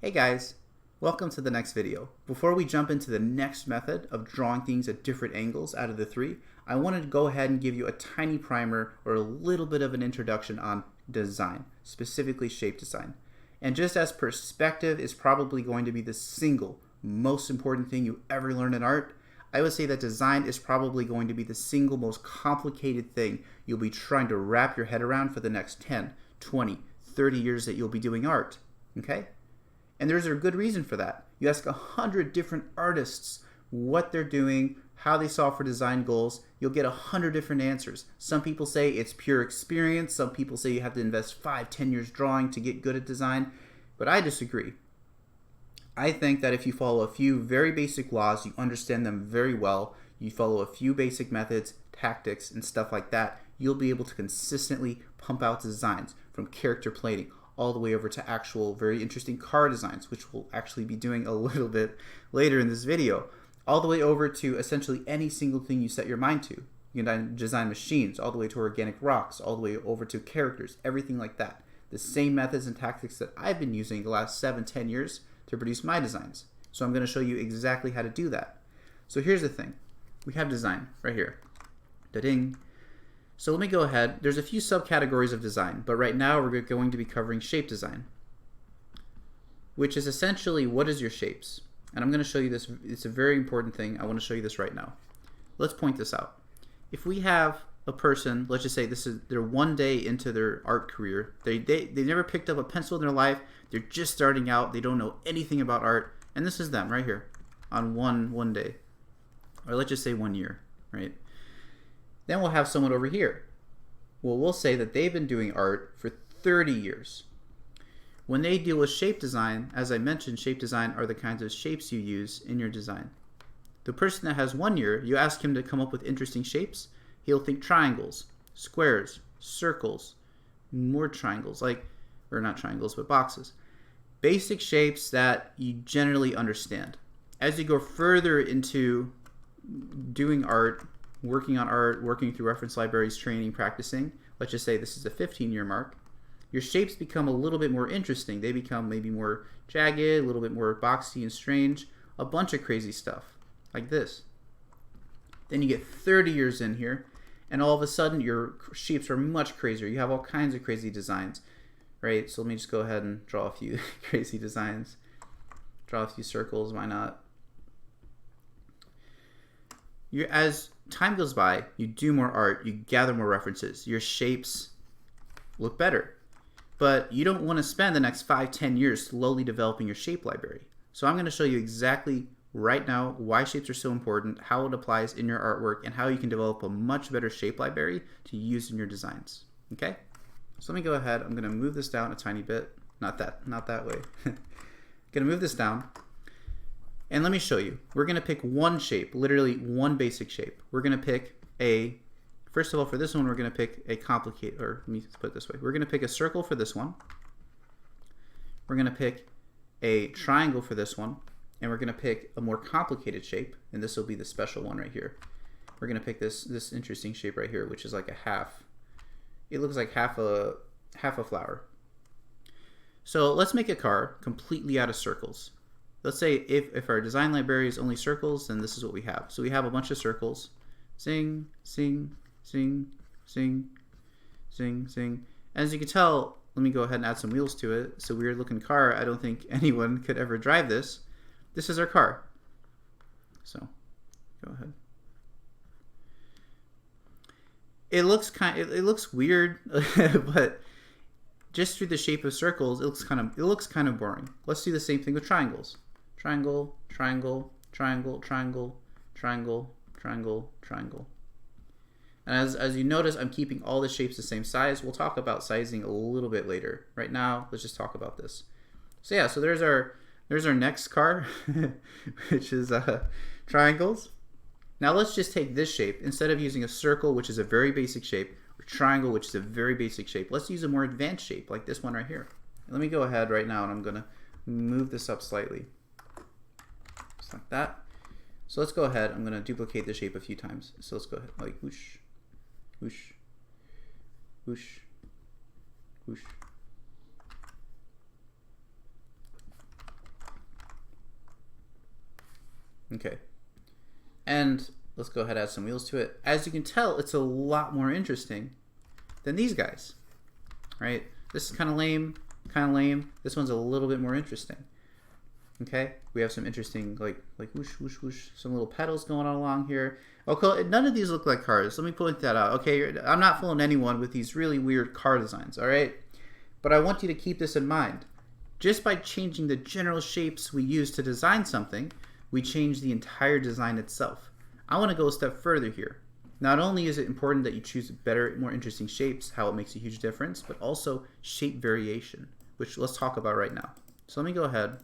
Hey guys, welcome to the next video. Before we jump into the next method of drawing things at different angles out of the three, I wanted to go ahead and give you a tiny primer or a little bit of an introduction on design, specifically shape design. And just as perspective is probably going to be the single most important thing you ever learn in art, I would say that design is probably going to be the single most complicated thing you'll be trying to wrap your head around for the next 10, 20, 30 years that you'll be doing art. Okay? And there's a good reason for that. You ask 100 different artists what they're doing, how they solve for design goals, you'll get 100 different answers. Some people say it's pure experience. Some people say you have to invest 5, 10 years drawing to get good at design. But I disagree. I think that if you follow a few very basic laws, you understand them very well, you follow a few basic methods, tactics, and stuff like that, you'll be able to consistently pump out designs from character plating all the way over to actual very interesting car designs, which we'll actually be doing a little bit later in this video, all the way over to essentially any single thing you set your mind to. You can design machines, all the way to organic rocks, all the way over to characters, everything like that. The same methods and tactics that I've been using the last 7, 10 years to produce my designs. So I'm going to show you exactly how to do that. So here's the thing. We have design right here. Da-ding. So let me go ahead. There's a few subcategories of design, but right now we're going to be covering shape design, which is essentially what is your shapes. And I'm going to show you this. It's a very important thing. I want to show you this right now. Let's point this out. If we have a person, let's just say they're one day into their art career. They never picked up a pencil in their life. They're just starting out. They don't know anything about art. And this is them right here on one day. Or let's just say 1 year, right? Then we'll have someone over here. Well, we'll say that they've been doing art for 30 years. When they deal with shape design, as I mentioned, shape design are the kinds of shapes you use in your design. The person that has 1 year, you ask him to come up with interesting shapes, he'll think triangles, squares, circles, more triangles, or not triangles, but boxes. Basic shapes that you generally understand. As you go further into doing art, working on art, working through reference libraries, training, practicing, let's just say this is a 15-year mark, your shapes become a little bit more interesting. They become maybe more jagged, a little bit more boxy and strange, a bunch of crazy stuff, like this. Then you get 30 years in here, and all of a sudden your shapes are much crazier. You have all kinds of crazy designs, right? So let me just go ahead and draw a few crazy designs. Draw a few circles, why not? As time goes by, you do more art, you gather more references, your shapes look better. But you don't want to spend the next 5, 10 years slowly developing your shape library. So I'm going to show you exactly right now why shapes are so important, how it applies in your artwork, and how you can develop a much better shape library to use in your designs. Okay? So let me go ahead. I'm going to move this down a tiny bit. Not that way. Going to move this down. And let me show you. We're going to pick one shape, literally one basic shape. We're going to pick first of all, for this one, we're going to pick a complicated, or let me put it this way. We're going to pick a circle for this one. We're going to pick a triangle for this one. And we're going to pick a more complicated shape. And this will be the special one right here. We're going to pick this interesting shape right here, which is like a half. It looks like half a flower. So let's make a car completely out of circles. Let's say if our design library is only circles, then this is what we have. So we have a bunch of circles. Sing, sing, sing, sing, sing, sing. As you can tell, let me go ahead and add some wheels to it. It's a weird looking car. I don't think anyone could ever drive this. This is our car. So go ahead. It looks weird, but just through the shape of circles, it looks kind of boring. Let's do the same thing with triangles. Triangle, triangle, triangle, triangle, triangle, triangle, triangle. And as you notice, I'm keeping all the shapes the same size. We'll talk about sizing a little bit later. Right now, let's just talk about this. So yeah, so there's our next car, which is triangles. Now let's just take this shape. Instead of using a circle, which is a very basic shape, or triangle, which is a very basic shape, let's use a more advanced shape, like this one right here. Let me go ahead right now, and I'm going to move this up slightly. Just like that. So let's go ahead. I'm going to duplicate the shape a few times. So let's go ahead, like whoosh, whoosh, whoosh, whoosh. Okay. And let's go ahead and add some wheels to it. As you can tell, it's a lot more interesting than these guys, right? This is kind of lame, kind of lame. This one's a little bit more interesting. Okay, we have some interesting like whoosh, whoosh, whoosh, some little pedals going on along here. Okay, none of these look like cars. Let me point that out. Okay, I'm not fooling anyone with these really weird car designs, all right? But I want you to keep this in mind. Just by changing the general shapes we use to design something, we change the entire design itself. I want to go a step further here. Not only is it important that you choose better, more interesting shapes, how it makes a huge difference, but also shape variation, which let's talk about right now. So let me go ahead.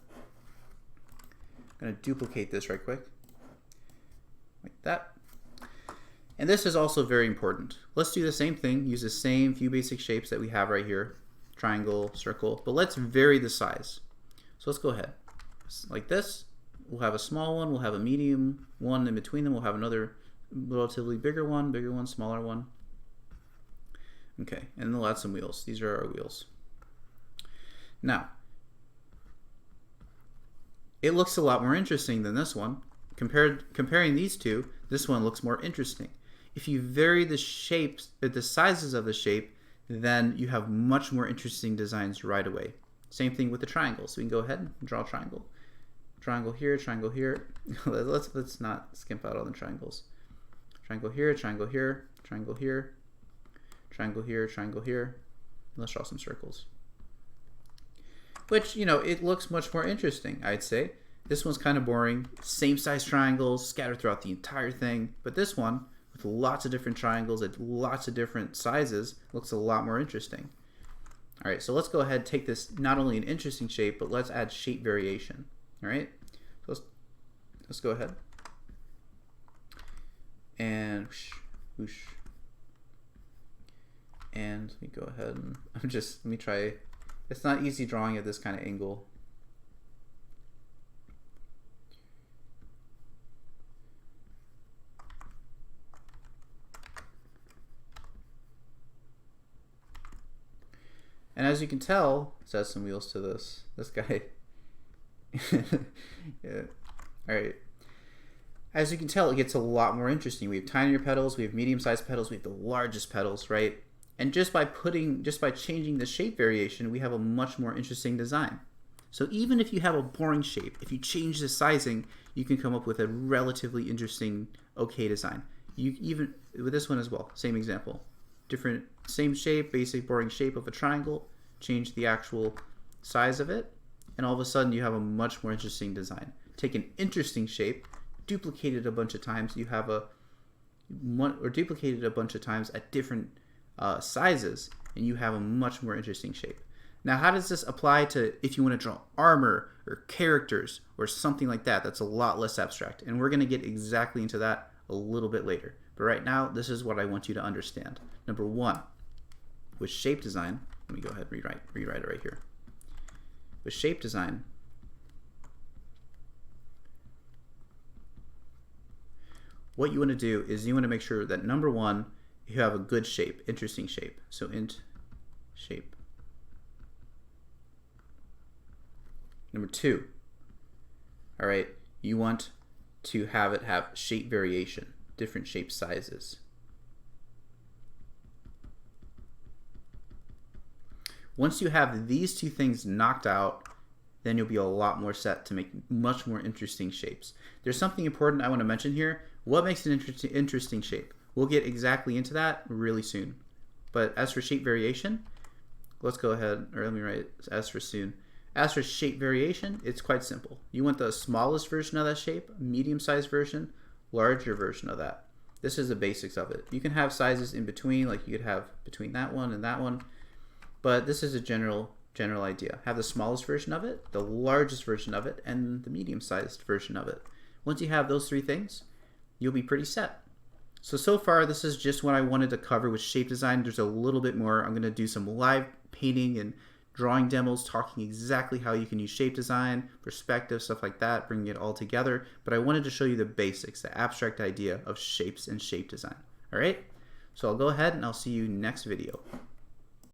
I'm going to duplicate this right quick, like that. And this is also very important. Let's do the same thing, use the same few basic shapes that we have right here, triangle, circle, but let's vary the size. So let's go ahead. Like this, we'll have a small one, we'll have a medium one in between them, we'll have another relatively bigger one, smaller one. Okay, and then we'll add some wheels. These are our wheels. Now, it looks a lot more interesting than this one. Comparing these two, this one looks more interesting. If you vary the shapes, the sizes of the shape, then you have much more interesting designs right away. Same thing with the triangle. So we can go ahead and draw a triangle. Triangle here, triangle here. let's not skimp out on the triangles. Triangle here, triangle here, triangle here, triangle here, triangle here. Let's draw some circles. Which, you know, it looks much more interesting, I'd say. This one's kind of boring. Same size triangles scattered throughout the entire thing. But this one, with lots of different triangles at lots of different sizes, looks a lot more interesting. All right, so let's go ahead and take this not only an interesting shape, but let's add shape variation. All right, so let's go ahead. And whoosh, whoosh. And let me go ahead and let me try. It's not easy drawing at this kind of angle. And as you can tell, let's add some wheels to this. This guy. Yeah. All right. As you can tell, it gets a lot more interesting. We have tinier pedals, we have medium-sized pedals, we have the largest pedals, right? And just by changing the shape variation, we have a much more interesting design. So even if you have a boring shape, if you change the sizing, you can come up with a relatively interesting, okay design. You even with this one as well, same example. Same shape, basic boring shape of a triangle, change the actual size of it, and all of a sudden you have a much more interesting design. Take an interesting shape, duplicate it a bunch of times, you have duplicate it a bunch of times at different sizes, and you have a much more interesting shape. Now, how does this apply to if you want to draw armor or characters or something like that? That's a lot less abstract, and we're going to get exactly into that a little bit later. But right now, this is what I want you to understand. Number one, with shape design, let me go ahead and rewrite it right here. With shape design, what you want to do is you want to make sure that number one, you have a good shape, interesting shape. So int shape. Number two, all right, you want to have it have shape variation, different shape sizes. Once you have these two things knocked out, then you'll be a lot more set to make much more interesting shapes. There's something important I want to mention here. What makes an interesting shape? We'll get exactly into that really soon. But as for shape variation, let's go ahead, or let me write as for soon. As for shape variation, it's quite simple. You want the smallest version of that shape, medium-sized version, larger version of that. This is the basics of it. You can have sizes in between, like you could have between that one and that one, but this is a general idea. Have the smallest version of it, the largest version of it, and the medium-sized version of it. Once you have those three things, you'll be pretty set. So far, this is just what I wanted to cover with shape design. There's a little bit more. I'm going to do some live painting and drawing demos, talking exactly how you can use shape design, perspective, stuff like that, bringing it all together. But I wanted to show you the basics, the abstract idea of shapes and shape design. All right? So I'll go ahead and I'll see you next video.